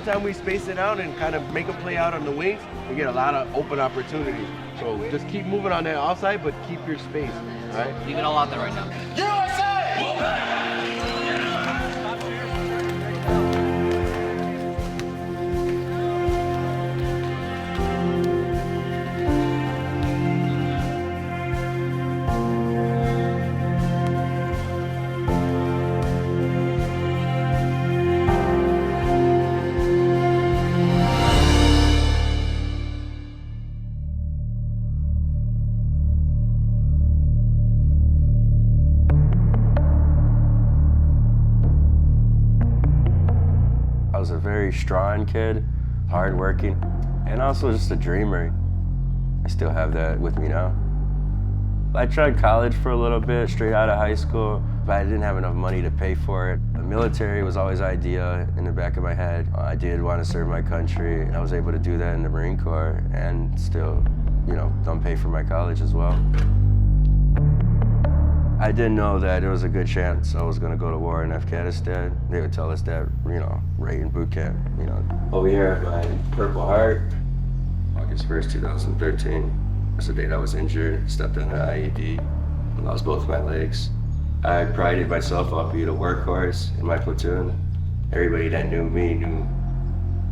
time we space it out and kind of make a play out on the wings, we get a lot of open opportunities. So just keep moving on that outside, but keep your space, all right? Leave it all out there right now. USA! Wolfpack! I was a very strong kid, hardworking, and also just a dreamer. I still have that with me now. I tried college for a little bit, straight out of high school, but I didn't have enough money to pay for it. The military was always an idea in the back of my head. I did want to serve my country, and I was able to do that in the Marine Corps and still, don't pay for my college as well. I didn't know that it was a good chance I was going to go to war in Afghanistan. They would tell us that, right in boot camp. Over here at my Purple Heart, August 1st, 2013. That's the date I was injured, stepped on an IED, lost both my legs. I prided myself on being a workhorse in my platoon. Everybody that knew me knew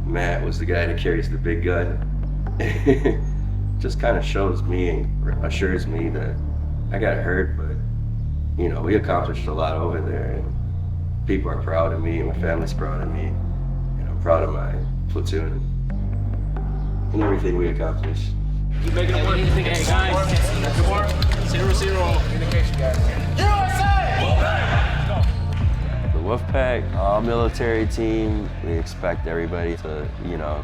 Matt was the guy that carries the big gun. Just kind of shows me and assures me that I got hurt, but we accomplished a lot over there, and people are proud of me, and my family's proud of me, and I'm proud of my platoon and everything we accomplished. Keep making it work. Hey guys, Kommer, 0-0. Communication, guys. USA! Wolfpack! The Wolfpack, all military team, we expect everybody to,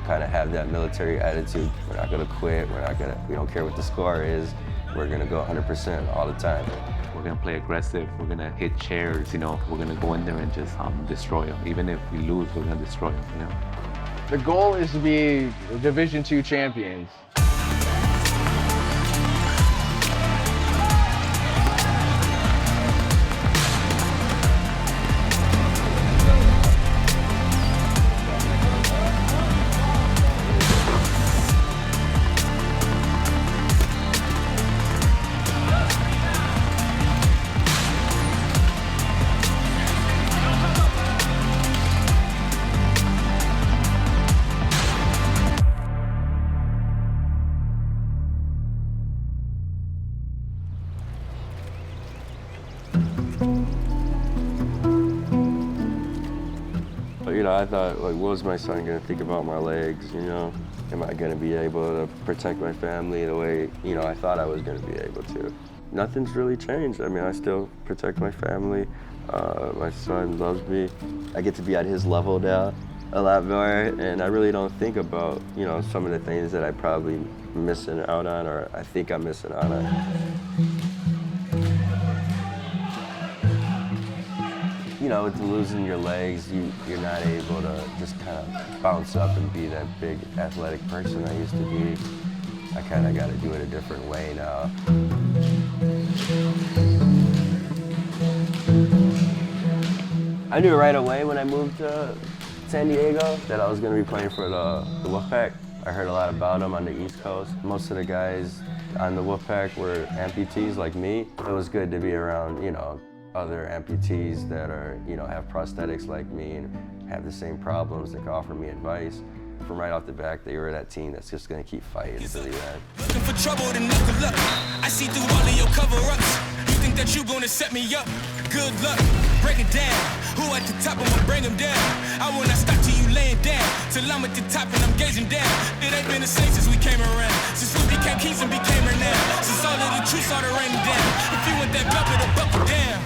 kind of have that military attitude. We're not gonna quit, we don't care what the score is, we're gonna go 100% all the time. We're gonna play aggressive, we're gonna hit chairs, we're gonna go in there and just destroy them. Even if we lose, we're gonna destroy them, The goal is to be Division II champions. I thought, what was my son gonna think about my legs, Am I gonna be able to protect my family the way, I thought I was gonna be able to? Nothing's really changed. I still protect my family. My son loves me. I get to be at his level now a lot more, and I really don't think about, some of the things that I probably missing out on, or I think I'm missing out on. With losing your legs, you're not able to just kind of bounce up and be that big athletic person I used to be. I kind of got to do it a different way now. I knew right away when I moved to San Diego that I was going to be playing for the Wolfpack. I heard a lot about them on the East Coast. Most of the guys on the Wolfpack were amputees like me. It was good to be around, other amputees that are, have prosthetics like me and have the same problems that can offer me advice. From right off the back, they were that team that's just gonna keep fighting to the end. Looking for trouble, then knuckle up. I see through all of your cover-ups. You think that you gonna set me up? Good luck, break it down. Who at the top, I'ma bring him down. I will not stop till you laying down. Till I'm at the top and I'm gazing down. It ain't been the same since we came around. Since we became kings and became renowned. Since all of the truth started raining down. If you want that belt, it'll buckle down.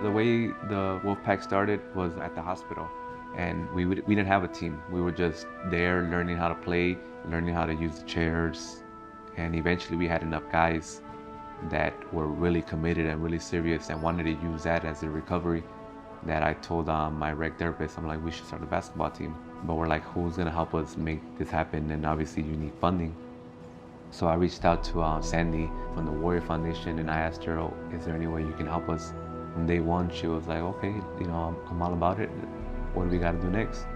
The way the Wolfpack started was at the hospital, and we didn't have a team. We were just there learning how to play, learning how to use the chairs, and eventually we had enough guys that were really committed and really serious and wanted to use that as a recovery that I told my rec therapist, I'm like, we should start a basketball team. But we're like, who's gonna help us make this happen? And obviously you need funding. So I reached out to Sandy from the Warrior Foundation, and I asked her, oh, is there any way you can help us? From day one, she was like, okay, you know, I'm all about it. What do we got to do next?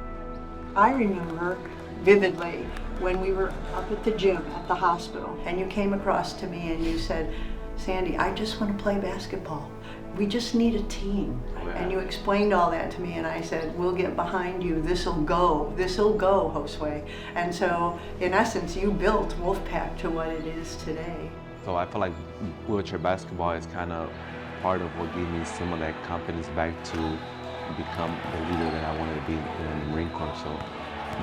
I remember vividly when we were up at the gym at the hospital, and you came across to me and you said, Sandy, I just want to play basketball. We just need a team. And you explained all that to me, and I said, we'll get behind you. This'll go, Josue. And so, in essence, you built Wolfpack to what it is today. So I feel like wheelchair basketball is kind of part of what gave me some of that confidence back to become the leader that I wanted to be in the Marine Corps. So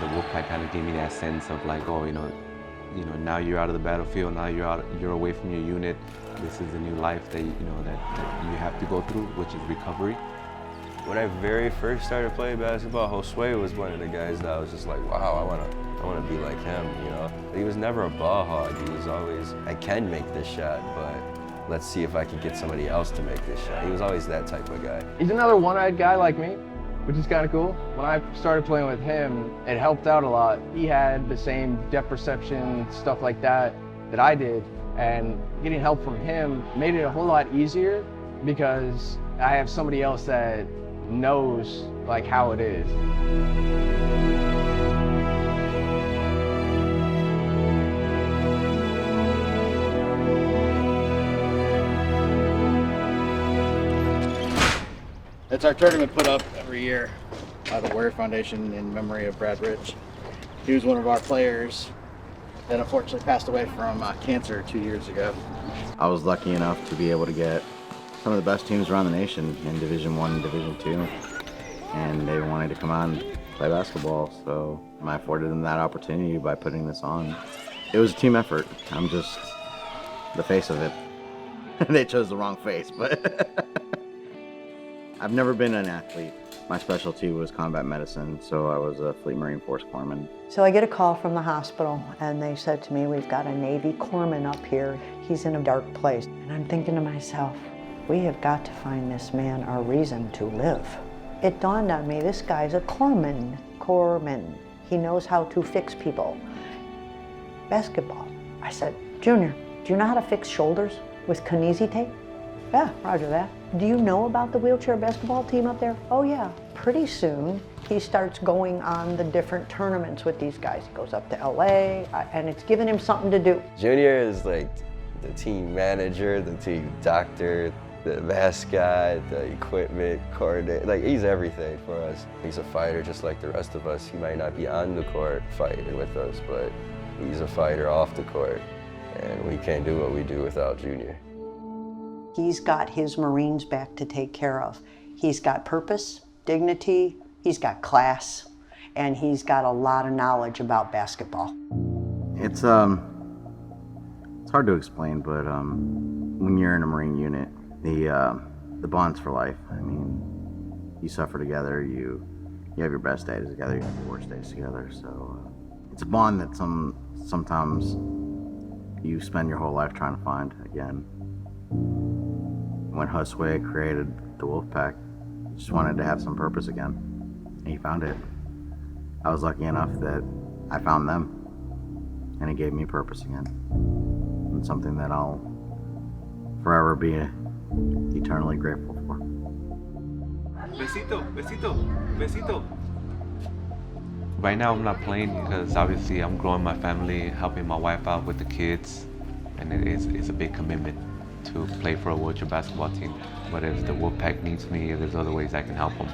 the Wolfpack kind of gave me that sense of like, oh, you know, now you're out of the battlefield, now you're away from your unit. This is a new life that that you have to go through, which is recovery. When I very first started playing basketball, Josue was one of the guys that I was just like, wow, I want to be like him, you know. He was never a ball hog. He was always, I can make this shot, but let's see if I can get somebody else to make this shot. He was always that type of guy. He's another one-eyed guy like me, which is kind of cool. When I started playing with him, it helped out a lot. He had the same depth perception, stuff like that I did. And getting help from him made it a whole lot easier because I have somebody else that knows like how it is. It's our tournament put up every year by the Warrior Foundation in memory of Brad Rich. He was one of our players that unfortunately passed away from cancer 2 years ago. I was lucky enough to be able to get some of the best teams around the nation in Division I and Division II, and they wanted to come on and play basketball, so I afforded them that opportunity by putting this on. It was a team effort. I'm just the face of it. They chose the wrong face, but I've never been an athlete. My specialty was combat medicine, so I was a Fleet Marine Force corpsman. So I get a call from the hospital, and they said to me, we've got a Navy corpsman up here. He's in a dark place. And I'm thinking to myself, we have got to find this man a reason to live. It dawned on me, this guy's a corpsman. He knows how to fix people. Basketball. I said, Junior, do you know how to fix shoulders with Kinesi tape? Yeah, roger that. Do you know about the wheelchair basketball team up there? Oh yeah. Pretty soon, he starts going on the different tournaments with these guys. He goes up to LA, and it's giving him something to do. Junior is like the team manager, the team doctor, the mascot, the equipment coordinator. Like, he's everything for us. He's a fighter just like the rest of us. He might not be on the court fighting with us, but he's a fighter off the court. And we can't do what we do without Junior. He's got his Marines back to take care of. He's got purpose, dignity, he's got class, and he's got a lot of knowledge about basketball. It's hard to explain, but when you're in a Marine unit, the bond's for life. I mean, you suffer together, you have your best days together, you have your worst days together. So it's a bond that sometimes you spend your whole life trying to find again. When Josue created the Wolfpack, he just wanted to have some purpose again, and he found it. I was lucky enough that I found them, and it gave me purpose again. And something that I'll forever be eternally grateful for. Besito, besito, besito. Right now I'm not playing because obviously I'm growing my family, helping my wife out with the kids, and it's a big commitment to play for a wheelchair basketball team. But if the Wolfpack needs me, there's other ways I can help them.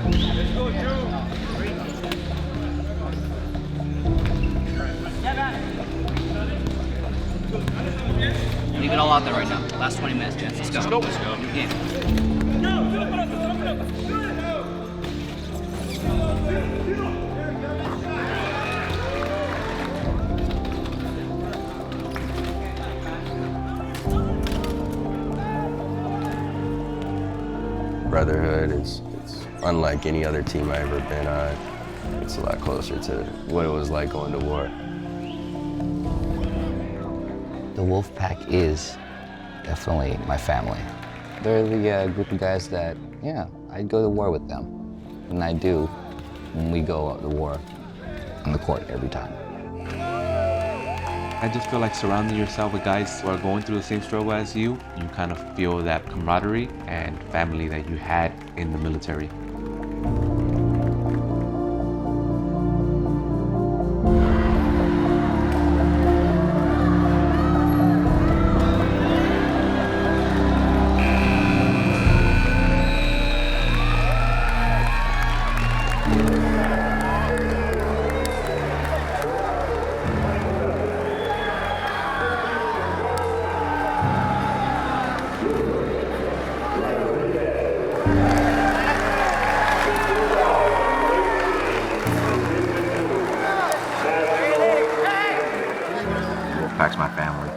Let's go, Joe. Leave it all out there right now. Last 20 minutes, gents. Let's go. Let's go. New game. Brotherhood, it's unlike any other team I've ever been on. It's a lot closer to what it was like going to war. The Wolfpack is definitely my family. They're the group of guys that, yeah, I'd go to war with them. And I do when we go to war on the court every time. I just feel like surrounding yourself with guys who are going through the same struggle as you kind of feel that camaraderie and family that you had in the military. Wolfpack's my family.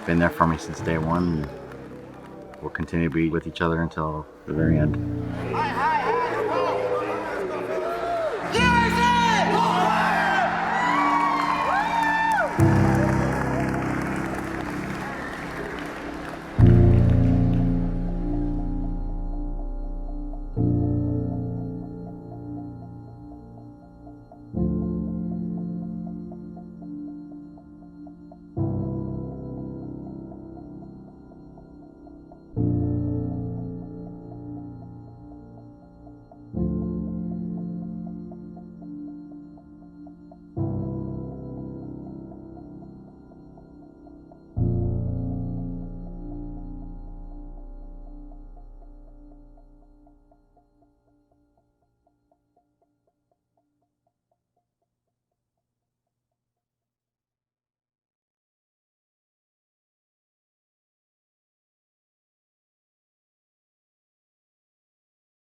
Been there for me since day one. We'll continue to be with each other until the very end.